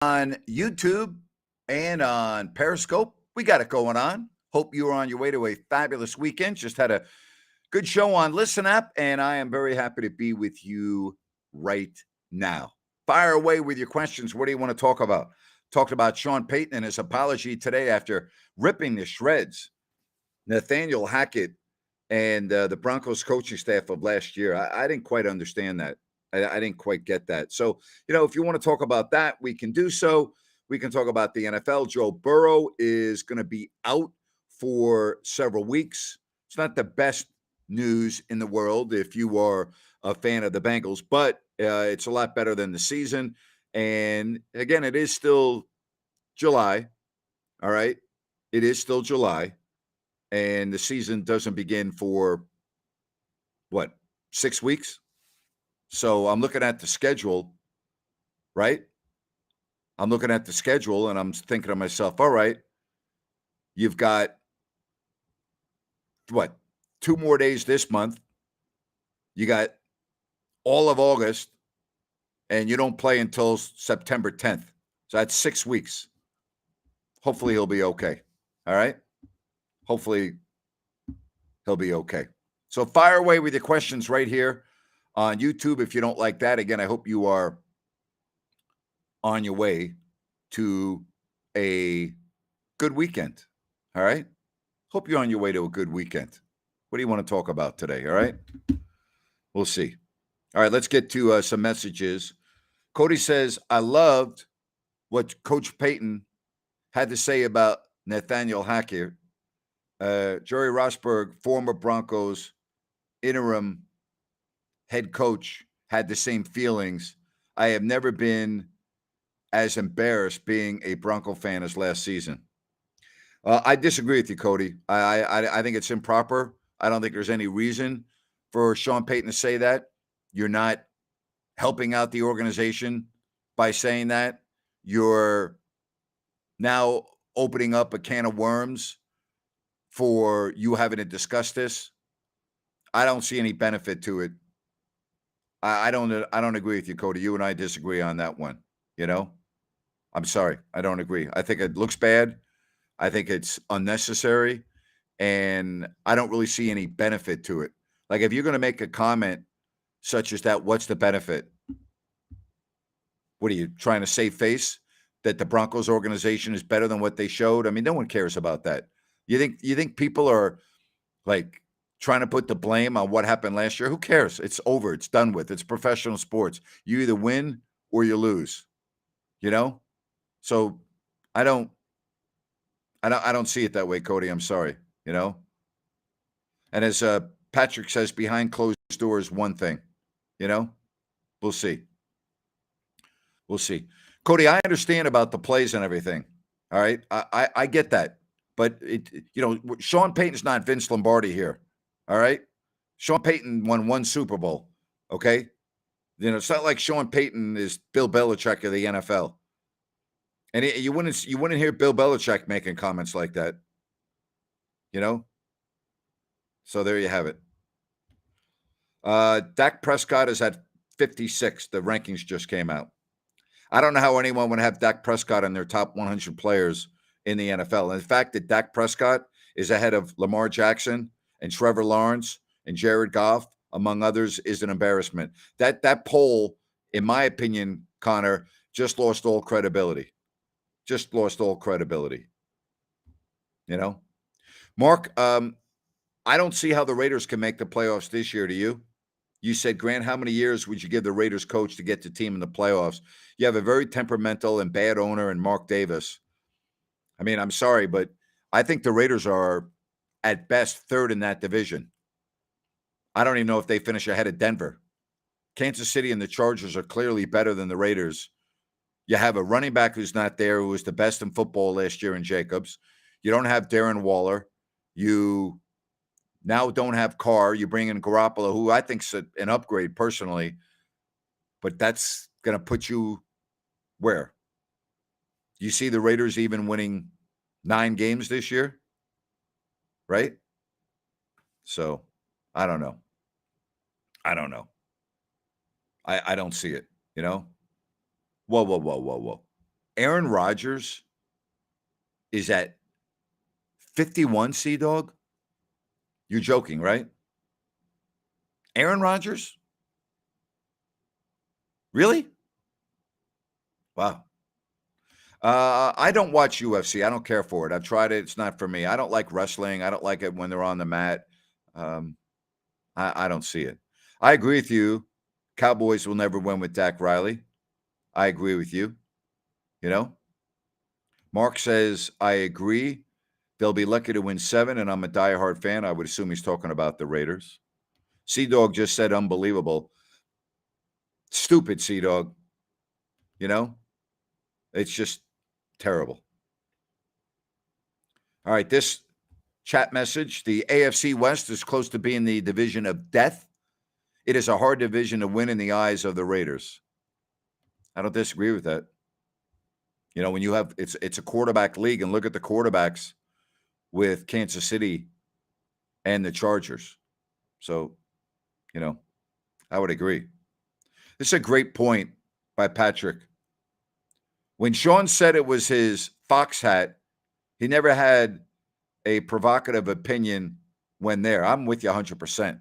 on YouTube and on Periscope. We got it going on. Hope you are on your way to a fabulous weekend. Just had a good show on Listen App, and I am very happy to be with you right now. Fire away with your questions. What do you want to talk about? Talked about Sean Payton and his apology today after ripping the shreds Nathaniel Hackett and the Broncos coaching staff of last year. I didn't quite understand that. I didn't quite get that. So, if you want to talk about that, we can do so. We can talk about the NFL. Joe Burrow is going to be out for several weeks. It's not the best news in the world if you are a fan of the Bengals, but it's a lot better than the season. And again, it is still July. All right. It is still July. And the season doesn't begin for what, 6 weeks? So I'm looking at the schedule, right? I'm looking at the schedule and I'm thinking to myself, all right, you've got what, 2 more days this month. You got all of August and you don't play until September 10th. So that's 6 weeks. Hopefully he'll be okay. All right. Hopefully he'll be okay. So fire away with your questions right here on YouTube. If you don't like that, again, I hope you are on your way to a good weekend. All right. Hope you're on your way to a good weekend. What do you want to talk about today? All right. We'll see. All right. Let's get to some messages. Cody says, I loved what Coach Payton had to say about Nathaniel Hackett. Jerry Rosburg, former Broncos interim head coach, had the same feelings. I have never been as embarrassed being a Bronco fan as last season. I disagree with you, Cody. I think it's improper. I don't think there's any reason for Sean Payton to say that. You're not helping out the organization by saying that. You're now opening up a can of worms for you having to discuss this. I don't see any benefit to it. I don't agree with you, Cody. You and I disagree on that one. I'm sorry. I don't agree. I think it looks bad. I think it's unnecessary. And I don't really see any benefit to it. Like, if you're going to make a comment such as that, what's the benefit? What are you trying to save face? That the Broncos organization is better than what they showed? I mean, no one cares about that. You think people are like trying to put the blame on what happened last year? Who cares? It's over. It's done with. It's professional sports. You either win or you lose. So I don't see it that way, Cody. I'm sorry. And as Patrick says, behind closed doors, one thing. We'll see. We'll see. Cody, I understand about the plays and everything. All right, I get that, but Sean Payton's not Vince Lombardi here. All right, Sean Payton won 1 Super Bowl. Okay, it's not like Sean Payton is Bill Belichick of the NFL. And you wouldn't hear Bill Belichick making comments like that. So there you have it. Dak Prescott is at 56. The rankings just came out. I don't know how anyone would have Dak Prescott in their top 100 players in the NFL. And the fact that Dak Prescott is ahead of Lamar Jackson and Trevor Lawrence and Jared Goff, among others, is an embarrassment. That poll, in my opinion, Connor, just lost all credibility. Just lost all credibility. Mark, I don't see how the Raiders can make the playoffs this year. Do you? You said, Grant, how many years would you give the Raiders coach to get the team in the playoffs? You have a very temperamental and bad owner in Mark Davis. I mean, I'm sorry, but I think the Raiders are, at best, third in that division. I don't even know if they finish ahead of Denver. Kansas City and the Chargers are clearly better than the Raiders. You have a running back who's not there, who was the best in football last year in Jacobs. You don't have Darren Waller. You now don't have Carr. You bring in Garoppolo, who I think's an upgrade personally, but that's going to put you where? You see the Raiders even winning 9 games this year, right? So I don't know. I don't see it, Whoa. Aaron Rodgers is at 51, Sea-Dog? You're joking, right? Aaron Rodgers? Really? Wow. I don't watch UFC. I don't care for it. I've tried it. It's not for me. I don't like wrestling. I don't like it when they're on the mat. I don't see it. I agree with you. Cowboys will never win with Dak Riley. I agree with you. You know? Mark says, I agree. They'll be lucky to win 7, and I'm a diehard fan. I would assume he's talking about the Raiders. Sea-Dog just said unbelievable. Stupid, Sea-Dog. You know? It's just terrible. All right, this chat message. The AFC West is close to being the division of death. It is a hard division to win in the eyes of the Raiders. I don't disagree with that. You know, when you have it's a quarterback league, and look at the quarterbacks with Kansas City and the Chargers. So, you know, I would agree. This is a great point by Patrick. When Sean said it was his Fox hat, he never had a provocative opinion when there. I'm with you 100%.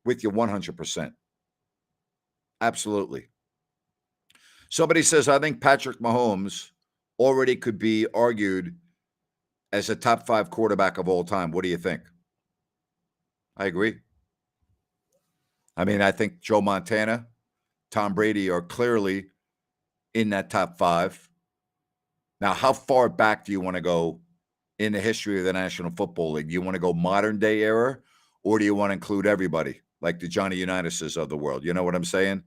With you 100%. Absolutely. Somebody says, I think Patrick Mahomes already could be argued as a top 5 quarterback of all time. What do you think? I agree. I mean, I think Joe Montana, Tom Brady are clearly in that top 5. Now, how far back do you want to go in the history of the National Football League? Do you want to go modern day era, or do you want to include everybody like the Johnny Unitas's of the world? You know what I'm saying?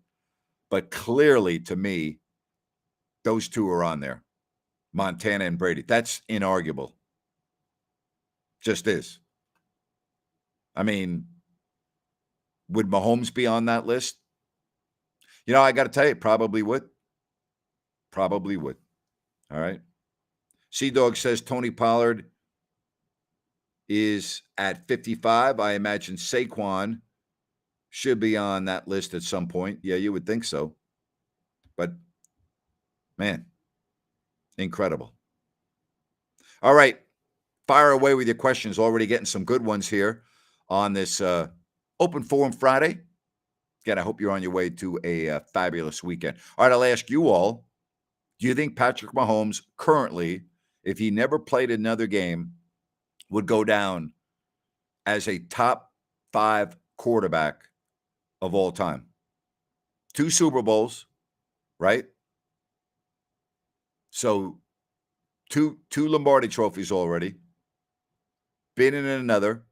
But clearly, to me, those two are on there, Montana and Brady. That's inarguable. Just is. I mean, would Mahomes be on that list? You know, I got to tell you, probably would. Probably would. All right. Sea-Dog says Tony Pollard is at 55. I imagine Saquon should be on that list at some point. Yeah, you would think so. But, man, incredible. All right. Fire away with your questions. Already getting some good ones here on this Open Forum Friday. Again, I hope you're on your way to a fabulous weekend. All right, I'll ask you all, do you think Patrick Mahomes currently, if he never played another game, would go down as a top 5 quarterback of all time? 2 Super Bowls, right? So two Lombardi trophies already. Been in another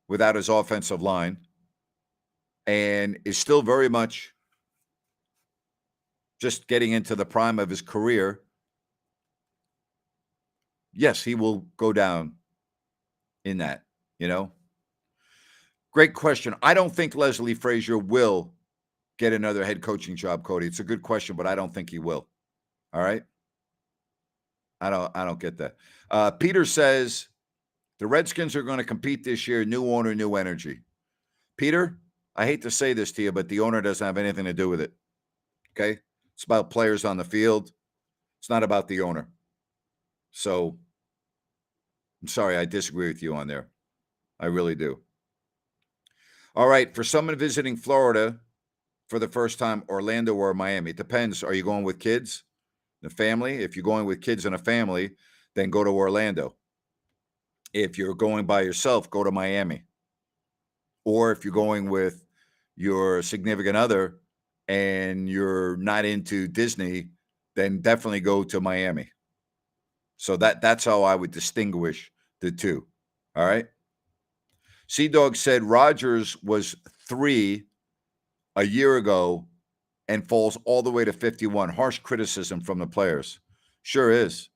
without his offensive line, and is still very much just getting into the prime of his career. Yes, he will go down in that, you know. Great question. I don't think Leslie Frazier will get another head coaching job, Cody. It's a good question, but I don't think he will. All right. I don't get that. Peter says the Redskins are going to compete this year. New owner, new energy. Peter, I hate to say this to you, but the owner doesn't have anything to do with it. Okay. It's about players on the field. It's not about the owner. So I'm sorry, I disagree with you on there. I really do. All right. For someone visiting Florida for the first time, Orlando or Miami, it depends. Are you going with kids, the family? If you're going with kids and a family, then go to Orlando. If you're going by yourself, go to Miami. Or if you're going with your significant other and you're not into Disney, then definitely go to Miami. So that's how I would distinguish the two. All right. Sea-Dog said Rodgers was 3 a year ago and falls all the way to 51. Harsh criticism from the players. Sure is.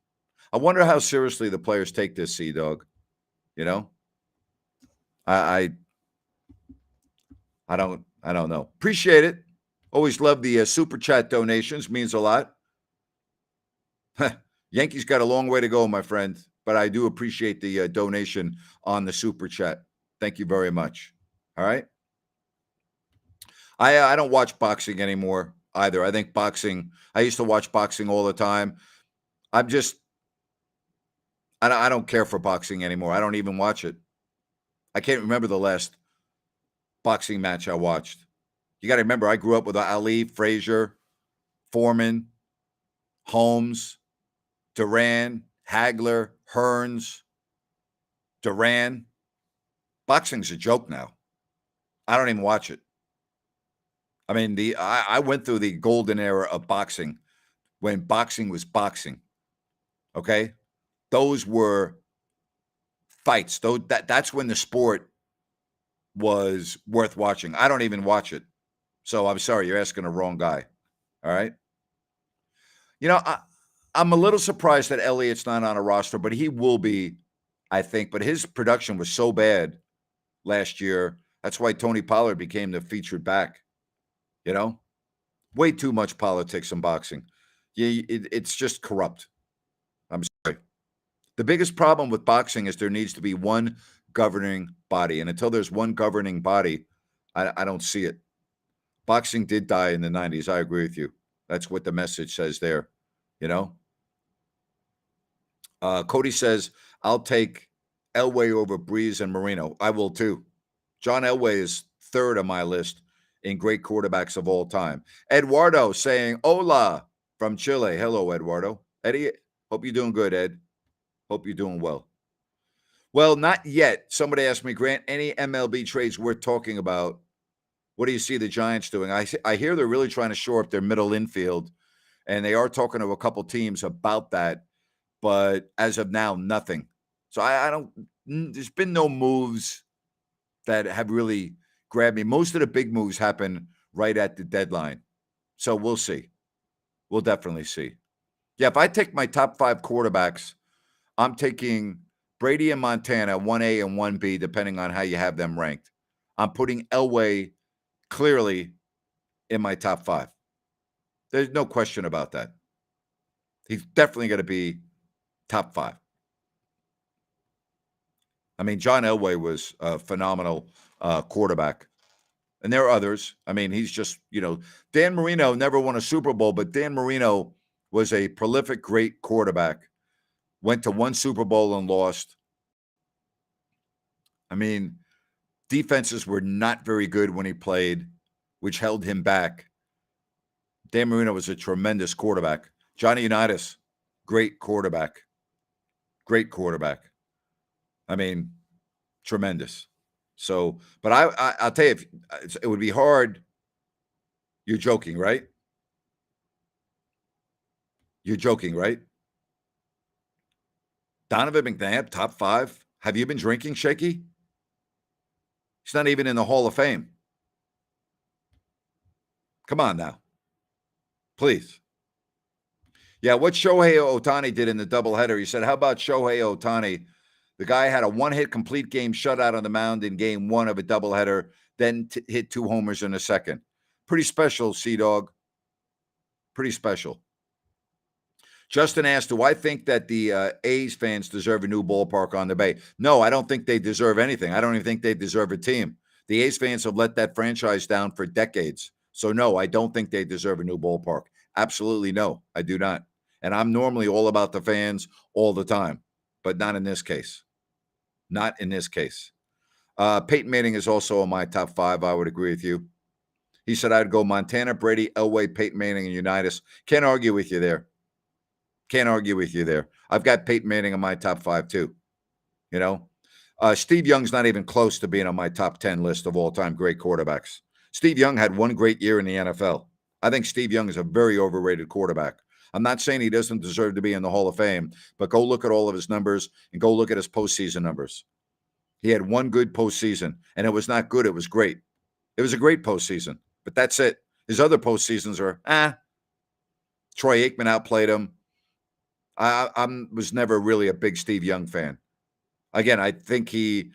I wonder how seriously the players take this, Sea-Dog. You know? I don't know. Appreciate it. Always love the super chat donations. Means a lot. Yankees got a long way to go, my friend, but I do appreciate the donation on the super chat. Thank you very much. All right. I don't watch boxing anymore. either. I think boxing, I used to watch boxing all the time. I'm just, I don't care for boxing anymore. I don't even watch it. I can't remember the last boxing match I watched. You got to remember, I grew up with Ali, Frazier, Foreman, Holmes, Duran, Hagler, Hearns, Duran. Boxing's a joke now. I don't even watch it. I mean, I went through the golden era of boxing when boxing was boxing. Okay? Those were fights. That's when the sport was worth watching. I don't even watch it. So I'm sorry, you're asking the wrong guy. All right? You know, I'm a little surprised that Elliott's not on a roster, but he will be, I think. But his production was so bad last year. That's why Tony Pollard became the featured back. You know, way too much politics in boxing. It's just corrupt. I'm sorry. The biggest problem with boxing is there needs to be one governing body. And until there's one governing body, I don't see it. Boxing did die in the 90s. I agree with you. That's what the message says there. You know? Cody says, I'll take Elway over Breeze and Marino. I will too. John Elway is third on my list in great quarterbacks of all time. Eduardo saying, hola from Chile. Hello, Eduardo. Eddie, hope you're doing good, Ed. Hope you're doing well. Well, not yet. Somebody asked me, Grant, any MLB trades worth talking about? What do you see the Giants doing? I hear they're really trying to shore up their middle infield, and they are talking to a couple teams about that. But as of now, nothing. So I don't, there's been no moves that have really grabbed me. Most of the big moves happen right at the deadline. So we'll see. We'll definitely see. Yeah, if I take my top 5 quarterbacks, I'm taking Brady and Montana, 1A and 1B, depending on how you have them ranked. I'm putting Elway clearly in my top 5. There's no question about that. He's definitely going to be top 5. I mean, John Elway was a phenomenal quarterback. And there are others. I mean, he's just, Dan Marino never won a Super Bowl, but Dan Marino was a prolific, great quarterback. Went to 1 Super Bowl and lost. I mean, defenses were not very good when he played, which held him back. Dan Marino was a tremendous quarterback. Johnny Unitas, great quarterback. Great quarterback. I mean, tremendous. So, but I'll tell you, it would be hard. You're joking, right? You're joking, right? Donovan McNabb, top 5. Have you been drinking, Shaky? He's not even in the Hall of Fame. Come on now. Please. Yeah, what Shohei Ohtani did in the doubleheader, he said, how about Shohei Ohtani? The guy had a 1-hit complete game shutout on the mound in game 1 of a doubleheader, then hit 2 homers in a second. Pretty special, Sea-Dog. Pretty special. Justin asked, do I think that the A's fans deserve a new ballpark on the Bay? No, I don't think they deserve anything. I don't even think they deserve a team. The A's fans have let that franchise down for decades. So, no, I don't think they deserve a new ballpark. Absolutely no, I do not. And I'm normally all about the fans all the time, but not in this case. Not in this case. Peyton Manning is also on my top 5. I would agree with you. He said I'd go Montana, Brady, Elway, Peyton Manning, and Unitas. Can't argue with you there. Can't argue with you there. I've got Peyton Manning in my top 5 too. Steve Young's not even close to being on my top 10 list of all-time great quarterbacks. Steve Young had 1 great year in the NFL. I think Steve Young is a very overrated quarterback. I'm not saying he doesn't deserve to be in the Hall of Fame, but go look at all of his numbers and go look at his postseason numbers. He had 1 good postseason, and it was not good. It was great. It was a great postseason, but that's it. His other postseasons are, Troy Aikman outplayed him. I was never really a big Steve Young fan. Again, I think he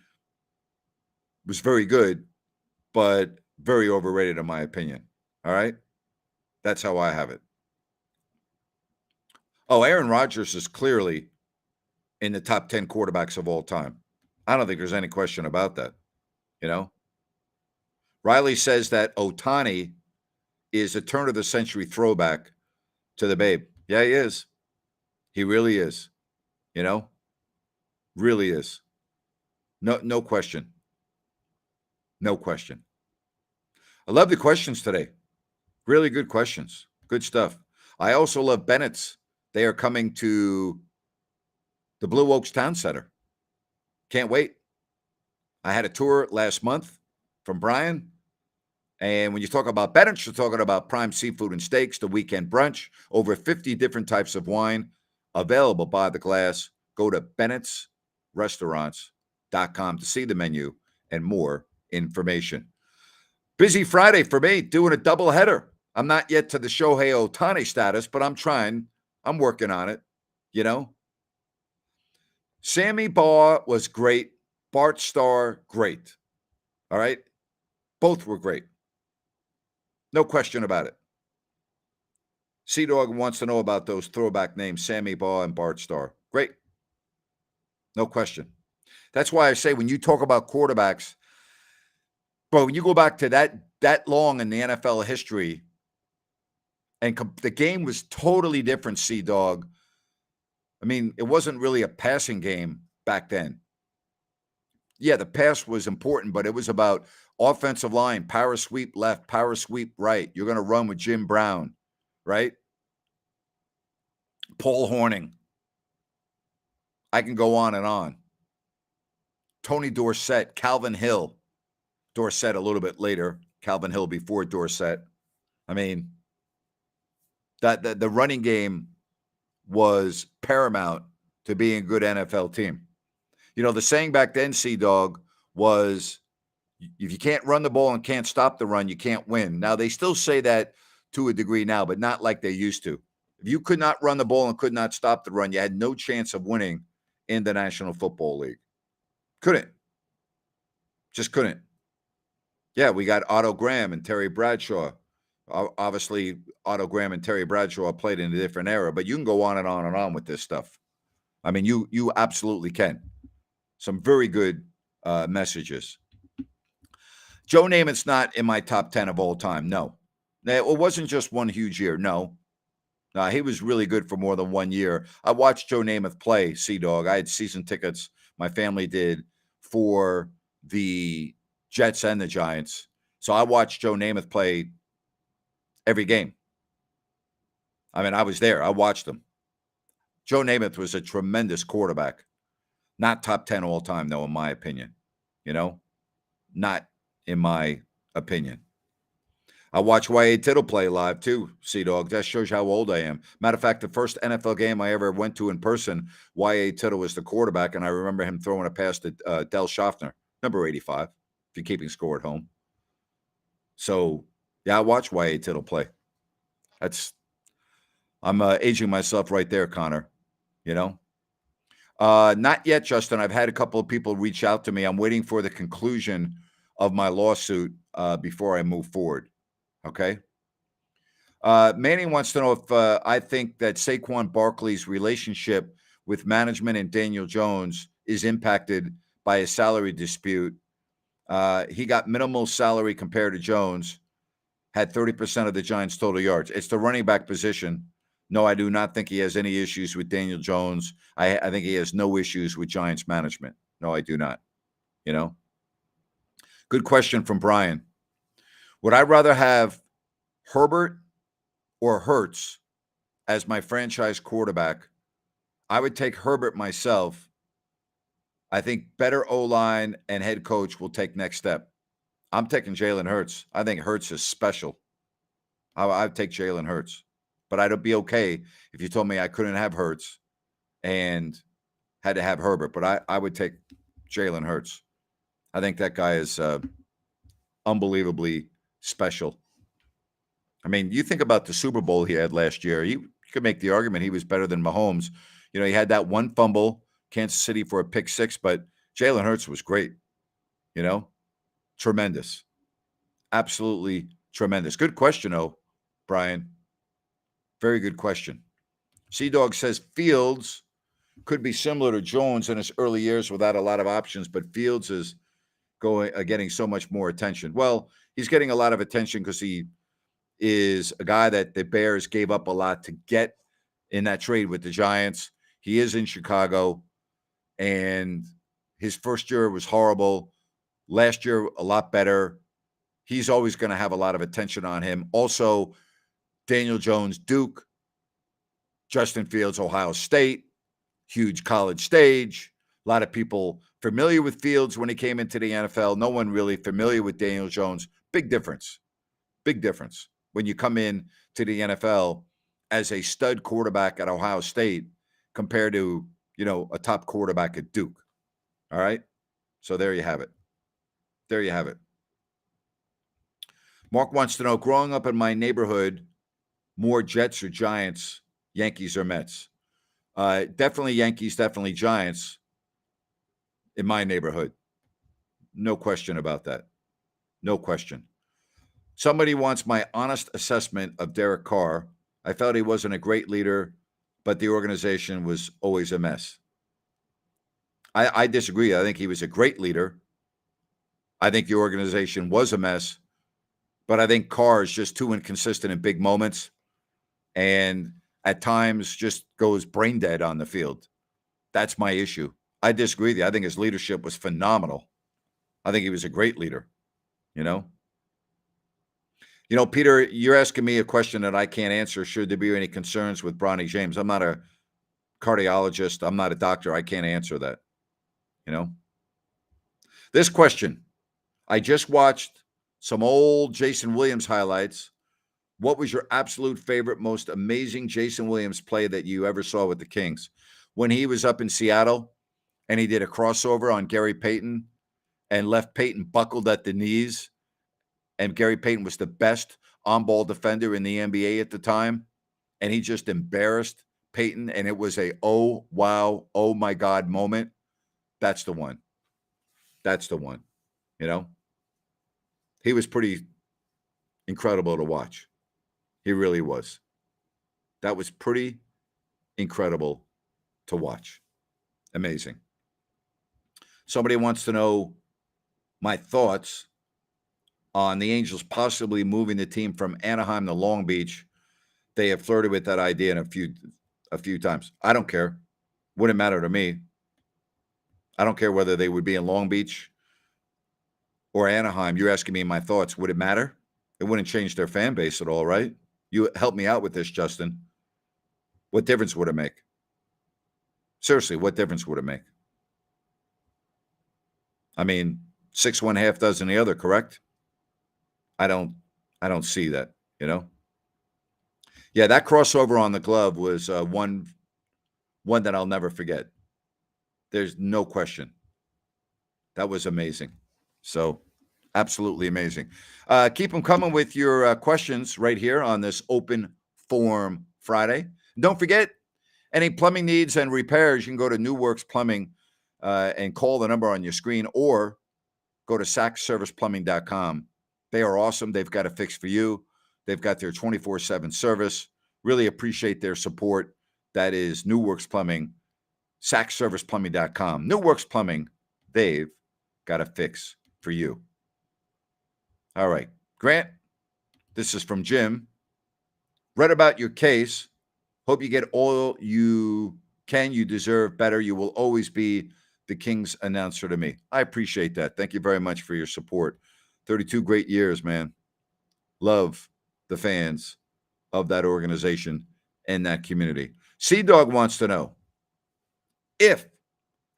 was very good, but very overrated in my opinion. All right? That's how I have it. Oh, Aaron Rodgers is clearly in the top 10 quarterbacks of all time. I don't think there's any question about that. Riley says that Ohtani is a turn of the century throwback to the Babe. Yeah, he is. He really is. You know, really is. No question. No question. I love the questions today. Really good questions. Good stuff. I also love Bennett's. They are coming to the Blue Oaks Town Center. Can't wait. I had a tour last month from Brian. And when you talk about Bennett's, you're talking about prime seafood and steaks, the weekend brunch, over 50 different types of wine available by the glass. Go to Bennett'sRestaurants.com to see the menu and more information. Busy Friday for me, doing a doubleheader. I'm not yet to the Shohei Ohtani status, but I'm trying. I'm working on it, you know. Sammy Baugh was great. Bart Starr, great. All right? Both were great. No question about it. Sea-Dog wants to know about those throwback names, Sammy Baugh and Bart Starr. Great. No question. That's why I say when you talk about quarterbacks, bro, when you go back to that long in the NFL history, and the game was totally different, Sea-Dog. I mean, it wasn't really a passing game back then. Yeah, the pass was important, but it was about offensive line, power sweep left, power sweep right. You're going to run with Jim Brown, right? Paul Hornung. I can go on and on. Tony Dorsett, Calvin Hill. Dorsett a little bit later. Calvin Hill before Dorsett. I mean, the running game was paramount to being a good NFL team. You know, the saying back then, Sea-Dog, was if you can't run the ball and can't stop the run, you can't win. Now, they still say that to a degree now, but not like they used to. If you could not run the ball and could not stop the run, you had no chance of winning in the National Football League. Couldn't. Just couldn't. Yeah, we got Otto Graham and Terry Bradshaw. Obviously, Otto Graham and Terry Bradshaw played in a different era, but you can go on and on and on with this stuff. I mean, you absolutely can. Some very good messages. Joe Namath's not in my top 10 of all time. No. It wasn't just one huge year. No. He was really good for more than 1 year. I watched Joe Namath play, Sea-Dog. I had season tickets. My family did for the Jets and the Giants. So I watched Joe Namath play every game. I mean, I was there. I watched him. Joe Namath was a tremendous quarterback. Not top 10 all time, though, in my opinion. You know? Not in my opinion. I watched Y.A. Tittle play live, too, Sea-Dog. That shows you how old I am. Matter of fact, the first NFL game I ever went to in person, Y.A. Tittle was the quarterback, and I remember him throwing a pass to Del Schaffner, number 85, if you're keeping score at home. So, yeah, I watched Y.A. Tittle play. I'm aging myself right there, Connor, you know? Not yet, Justin. I've had a couple of people reach out to me. I'm waiting for the conclusion of my lawsuit before I move forward. Okay. Manning wants to know if I think that Saquon Barkley's relationship with management and Daniel Jones is impacted by a salary dispute. He got minimal salary compared to Jones, had 30% of the Giants' total yards. It's the running back position. No, I do not think he has any issues with Daniel Jones. I think he has no issues with Giants management. No, I do not. You know? Good question from Brian. Would I rather have Herbert or Hurts as my franchise quarterback? I would take Herbert myself. I think better O-line and head coach will take next step. I'm taking Jalen Hurts. I think Hurts is special. I'd take Jalen Hurts. But I'd be okay if you told me I couldn't have Hurts and had to have Herbert. But I would take Jalen Hurts. I think that guy is unbelievably special. I mean, you think about the Super Bowl he had last year. You could make the argument he was better than Mahomes. You know, he had that one fumble, Kansas City for a pick six, but Jalen Hurts was great. You know, tremendous. Absolutely tremendous. Good question, though, Brian. Very good question. Sea-Dog says Fields could be similar to Jones in his early years without a lot of options, but Fields is getting so much more attention. Well, he's getting a lot of attention because he is a guy that the Bears gave up a lot to get in that trade with the Giants. He is in Chicago, and his first year was horrible. Last year, a lot better. He's always going to have a lot of attention on him. Also, Daniel Jones, Duke, Justin Fields, Ohio State, huge college stage. A lot of people familiar with Fields when he came into the NFL. No one really familiar with Daniel Jones. Big difference. Big difference when you come in to the NFL as a stud quarterback at Ohio State compared to, a top quarterback at Duke. All right? So there you have it. There you have it. Mark wants to know, growing up in my neighborhood, more Jets or Giants, Yankees or Mets? Definitely Yankees, definitely Giants in my neighborhood. No question about that. No question. Somebody wants my honest assessment of Derek Carr. I felt he wasn't a great leader, but the organization was always a mess. I disagree. I think he was a great leader. I think the organization was a mess, but I think Carr is just too inconsistent in big moments and at times just goes brain dead on the field. That's my issue. I disagree with you. I think his leadership was phenomenal. I think he was a great leader, Peter, you're asking me a question that I can't answer. Should there be any concerns with Bronny James? I'm not a cardiologist. I'm not a doctor. I can't answer that. This question, I just watched some old Jason Williams highlights. What was your absolute favorite, most amazing Jason Williams play that you ever saw with the Kings? When he was up in Seattle and he did a crossover on Gary Payton and left Payton buckled at the knees, and Gary Payton was the best on-ball defender in the NBA at the time, and he just embarrassed Payton, and it was a oh, wow, oh, my God moment. That's the one. That's the one, He was pretty incredible to watch. He really was. That was pretty incredible to watch. Amazing. Somebody wants to know my thoughts on the Angels possibly moving the team from Anaheim to Long Beach. They have flirted with that idea a few times. I don't care. Wouldn't matter to me. I don't care whether they would be in Long Beach or Anaheim. You're asking me my thoughts. Would it matter? It wouldn't change their fan base at all, right? You help me out with this, Justin. What difference would it make? Seriously, what difference would it make? I mean, 6 one half dozen the other, correct? I don't see that, Yeah, that crossover on the glove was one that I'll never forget. There's no question. That was amazing. So, absolutely amazing. Keep them coming with your questions right here on this Open Forum Friday. Don't forget, any plumbing needs and repairs, you can go to New Works Plumbing and call the number on your screen or go to sackserviceplumbing.com. They are awesome. They've got a fix for you. They've got their 24/7 service. Really appreciate their support. That is New Works Plumbing, sackserviceplumbing.com. New Works Plumbing, they've got a fix for you. All right. Grant, this is from Jim. Read about your case. Hope you get all you can. You deserve better. You will always be the Kings announcer to me. I appreciate that. Thank you very much for your support. 32 great years, man. Love the fans of that organization and that community. Sea-Dog wants to know, if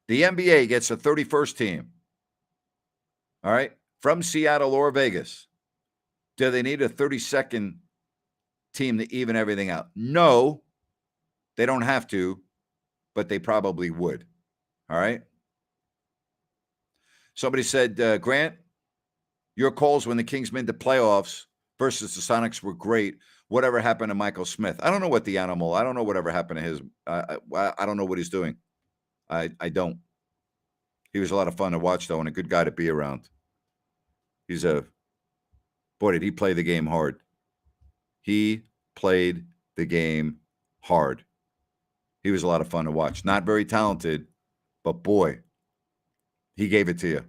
the NBA gets a 31st team, all right, from Seattle or Vegas, do they need a 32nd team to even everything out? No, they don't have to, but they probably would. All right. Somebody said, Grant, your calls when the Kings made the playoffs versus the Sonics were great. Whatever happened to Michael Smith? I don't know what the animal. I don't know whatever happened to his. I don't know what he's doing. I don't. He was a lot of fun to watch, though, and a good guy to be around. Boy, did he play the game hard. He played the game hard. He was a lot of fun to watch. Not very talented, but boy, he gave it to you.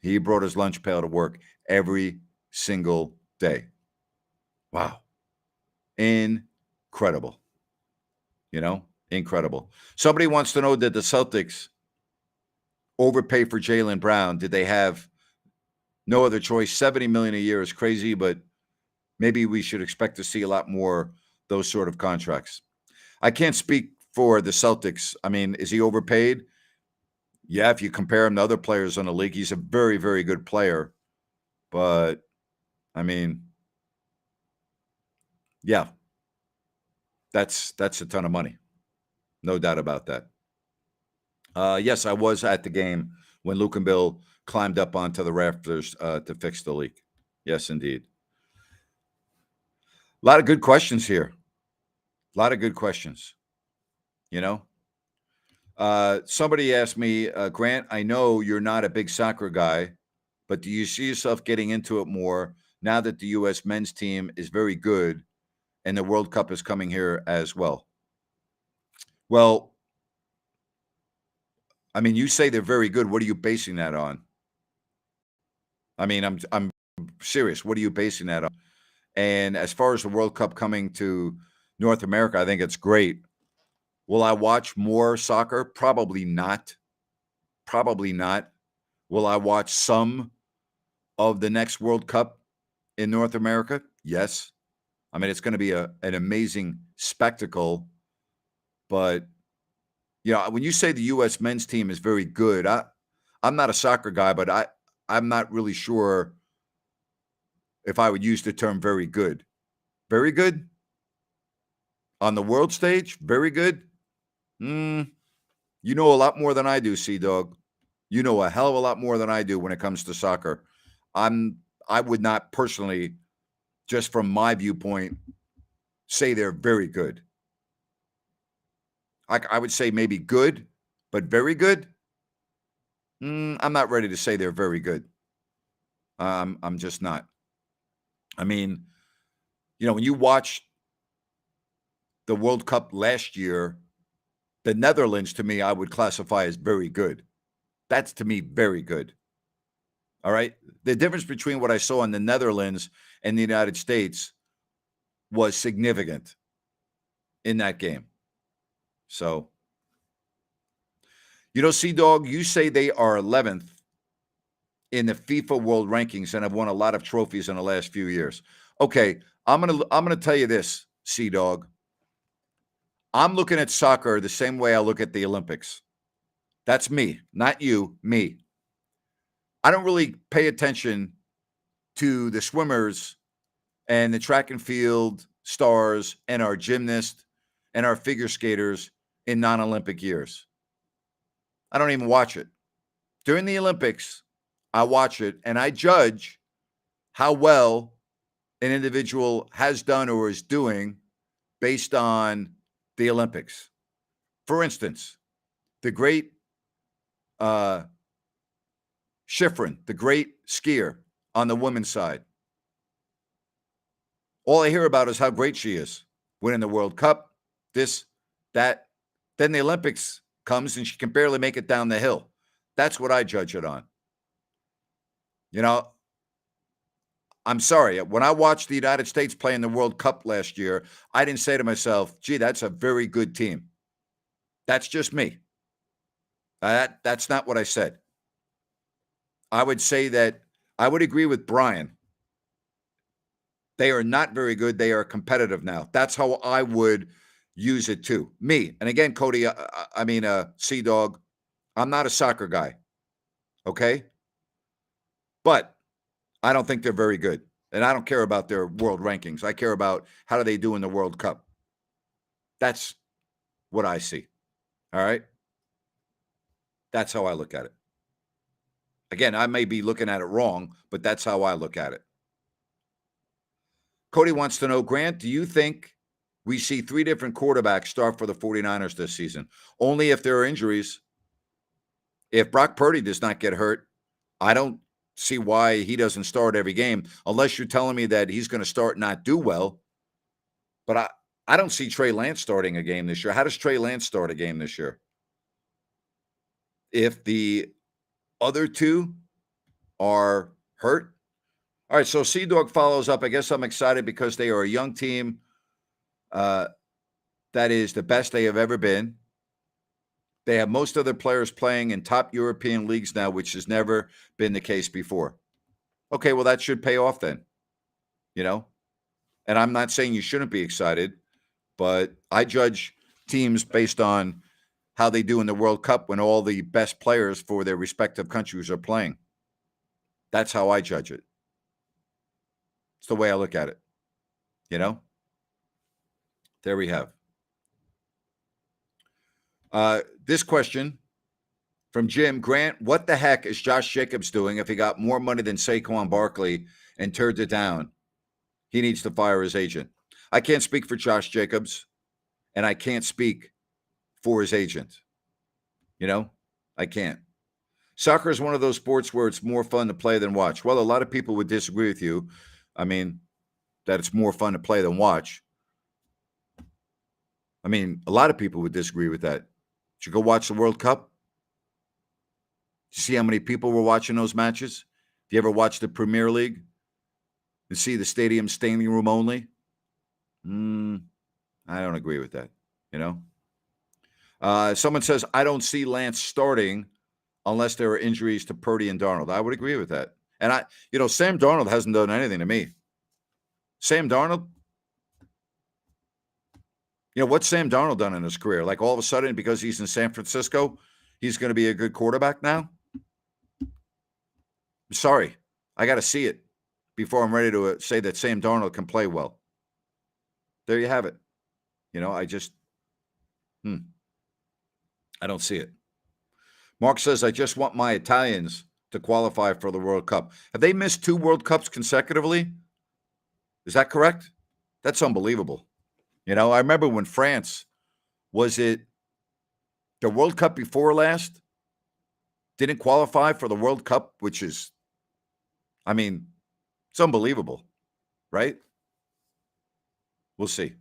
He brought his lunch pail to work every single day. Wow. Incredible. Incredible. Somebody wants to know, did the Celtics overpay for Jaylen Brown? Did they have no other choice? $70 million a year is crazy, but maybe we should expect to see a lot more those sort of contracts. I can't speak for the Celtics. I mean, is he overpaid? Yeah, if you compare him to other players in the league, he's a very, very good player. But I mean, yeah, that's a ton of money. No doubt about that. Yes, I was at the game when Luke and Bill climbed up onto the rafters to fix the leak. Yes, indeed. A lot of good questions here. A lot of good questions. Somebody asked me, Grant, I know you're not a big soccer guy, but do you see yourself getting into it more now that the U.S. men's team is very good and the World Cup is coming here as well? Well, I mean, you say they're very good. What are you basing that on? I mean, I'm serious. What are you basing that on? And as far as the World Cup coming to North America, I think it's great. Will I watch more soccer? Probably not. Probably not. Will I watch some of the next World Cup in North America? Yes. I mean, it's going to be an amazing spectacle. But, when you say the U.S. men's team is very good, I'm not a soccer guy, but I'm not really sure if I would use the term very good. Very good? On the world stage? Very good? You know a lot more than I do, Sea-Dog. You know a hell of a lot more than I do when it comes to soccer. I would not personally, just from my viewpoint, say they're very good. I would say maybe good, but very good? I'm not ready to say they're very good. I'm just not. I mean, when you watch the World Cup last year, the Netherlands, to me, I would classify as very good. That's, to me, very good. All right? The difference between what I saw in the Netherlands and the United States was significant in that game. So, Sea-Dog, you say they are 11th in the FIFA World Rankings and have won a lot of trophies in the last few years. Okay, I'm gonna tell you this, Sea-Dog. I'm looking at soccer the same way I look at the Olympics. That's me, not you, me. I don't really pay attention to the swimmers and the track and field stars and our gymnasts and our figure skaters in non-Olympic years. I don't even watch it. During the Olympics, I watch it and I judge how well an individual has done or is doing based on the Olympics. For instance, the great Schifrin, the great skier on the women's side. All I hear about is how great she is, winning the World Cup, this, that. Then the Olympics comes and she can barely make it down the hill. That's what I judge it on. I'm sorry. When I watched the United States play in the World Cup last year, I didn't say to myself, gee, that's a very good team. That's just me. That's not what I said. I would say that I would agree with Brian. They are not very good. They are competitive now. That's how I would use it too. Me. And again, Cody, Sea-Dog, I'm not a soccer guy. Okay? But I don't think they're very good. And I don't care about their world rankings. I care about how do they do in the World Cup. That's what I see. All right? That's how I look at it. Again, I may be looking at it wrong, but that's how I look at it. Cody wants to know, Grant, do you think we see 3 different quarterbacks start for the 49ers this season? Only if there are injuries. If Brock Purdy does not get hurt, I don't see why he doesn't start every game, unless you're telling me that he's going to start and not do well. But I don't see Trey Lance starting a game this year. How does Trey Lance start a game this year? If the other 2 are hurt. All right, so Sea-Dog follows up. I guess I'm excited because they are a young team that is the best they have ever been. They have most of their players playing in top European leagues now, which has never been the case before. Okay, well, that should pay off then, you know? And I'm not saying you shouldn't be excited, but I judge teams based on how they do in the World Cup when all the best players for their respective countries are playing. That's how I judge it. It's the way I look at it, you know? There we have. This question from Jim Grant: what the heck is Josh Jacobs doing if he got more money than Saquon Barkley and turned it down? He needs to fire his agent. I can't speak for Josh Jacobs, and I can't speak for his agent. You know, I can't. Soccer is one of those sports where it's more fun to play than watch. Well, a lot of people would disagree with you. I mean, that it's more fun to play than watch. I mean, a lot of people would disagree with that. Did you go watch the World Cup? Did you see how many people were watching those matches? Do you ever watch the Premier League and see the stadium standing room only? I don't agree with that, you know? Someone says, I don't see Lance starting unless there are injuries to Purdy and Darnold. I would agree with that. And Sam Darnold hasn't done anything to me. Sam Darnold, what's Sam Darnold done in his career? Like all of a sudden, because he's in San Francisco, he's going to be a good quarterback now? I'm sorry. I got to see it before I'm ready to say that Sam Darnold can play well. There you have it. I just, I don't see it. Mark says, I just want my Italians to qualify for the World Cup. Have they missed 2 World Cups consecutively? Is that correct? That's unbelievable. I remember when France, was it the World Cup before last, didn't qualify for the World Cup, which is, it's unbelievable, right? We'll see.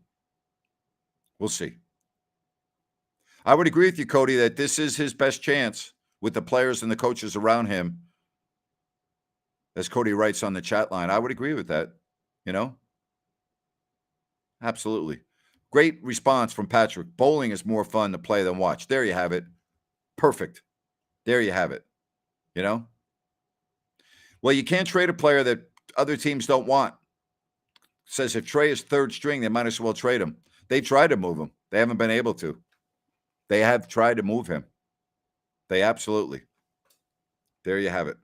We'll see. I would agree with you, Cody, that this is his best chance with the players and the coaches around him. As Cody writes on the chat line, I would agree with that, Absolutely. Great response from Patrick. Bowling is more fun to play than watch. There you have it. Perfect. There you have it. Well, you can't trade a player that other teams don't want. Says if Trey is third string, they might as well trade him. They tried to move him. They haven't been able to. They have tried to move him. They absolutely. There you have it.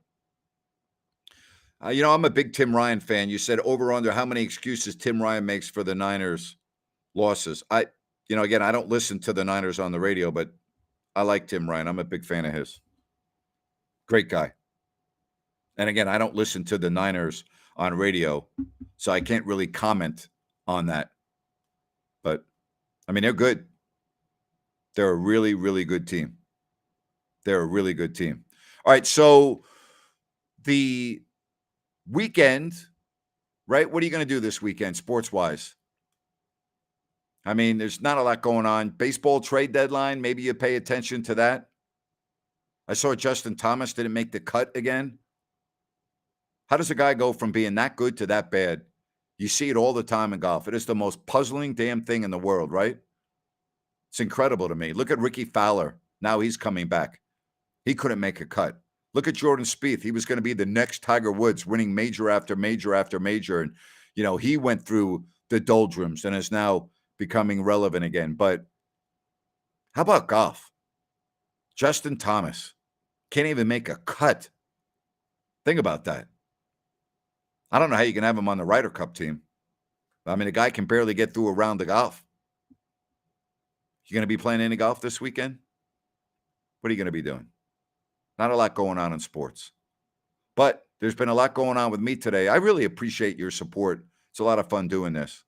I'm a big Tim Ryan fan. You said over under how many excuses Tim Ryan makes for the Niners losses. Again, I don't listen to the Niners on the radio, but I like Tim Ryan. I'm a big fan of his. Great guy. And again, I don't listen to the Niners on radio, so I can't really comment on that. But, they're good. They're a really, really good team. They're a really good team. All right, so the weekend, right? What are you going to do this weekend, sports-wise? There's not a lot going on. Baseball trade deadline, maybe you pay attention to that. I saw Justin Thomas didn't make the cut again. How does a guy go from being that good to that bad? You see it all the time in golf. It is the most puzzling damn thing in the world, right? It's incredible to me. Look at Ricky Fowler. Now he's coming back. He couldn't make a cut. Look at Jordan Spieth. He was going to be the next Tiger Woods, winning major after major after major. And, he went through the doldrums and is now becoming relevant again. But how about golf? Justin Thomas can't even make a cut. Think about that. I don't know how you can have him on the Ryder Cup team. The guy can barely get through a round of golf. You going to be playing any golf this weekend? What are you going to be doing? Not a lot going on in sports. But there's been a lot going on with me today. I really appreciate your support. It's a lot of fun doing this.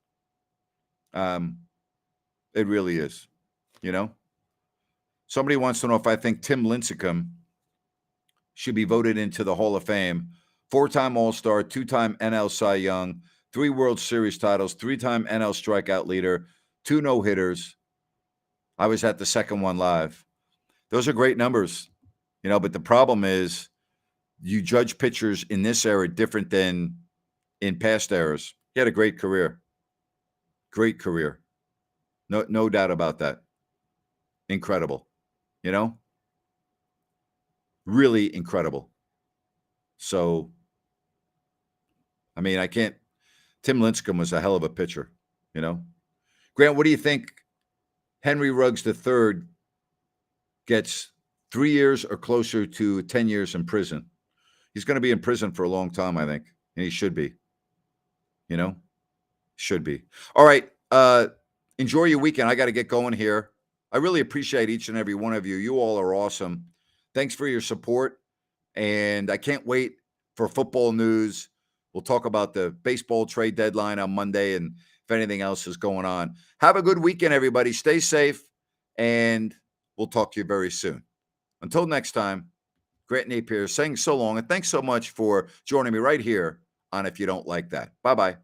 It really is. Somebody wants to know if I think Tim Lincecum should be voted into the Hall of Fame. 4-time All-Star, 2-time NL Cy Young, 3 World Series titles, 3-time NL strikeout leader, 2 no-hitters. I was at the second one live. Those are great numbers, but the problem is you judge pitchers in this era different than in past eras. He had a great career. Great career. No doubt about that. Incredible. You know? Really incredible. So, I mean, I can't Tim Lincecum was a hell of a pitcher, you know? Grant, what do you think Henry Ruggs III gets 3 years or closer to 10 years in prison? He's going to be in prison for a long time, I think, and he should be, you know? Should be. All right, enjoy your weekend. I gotta get going here. I really appreciate each and every one of you. You all are awesome. Thanks for your support, and I can't wait for football news. We'll talk about the baseball trade deadline on Monday and if anything else is going on. Have a good weekend, everybody. Stay safe, and we'll talk to you very soon. Until next time, Grant Napier saying so long, and thanks so much for joining me right here on If You Don't Like That. Bye-bye.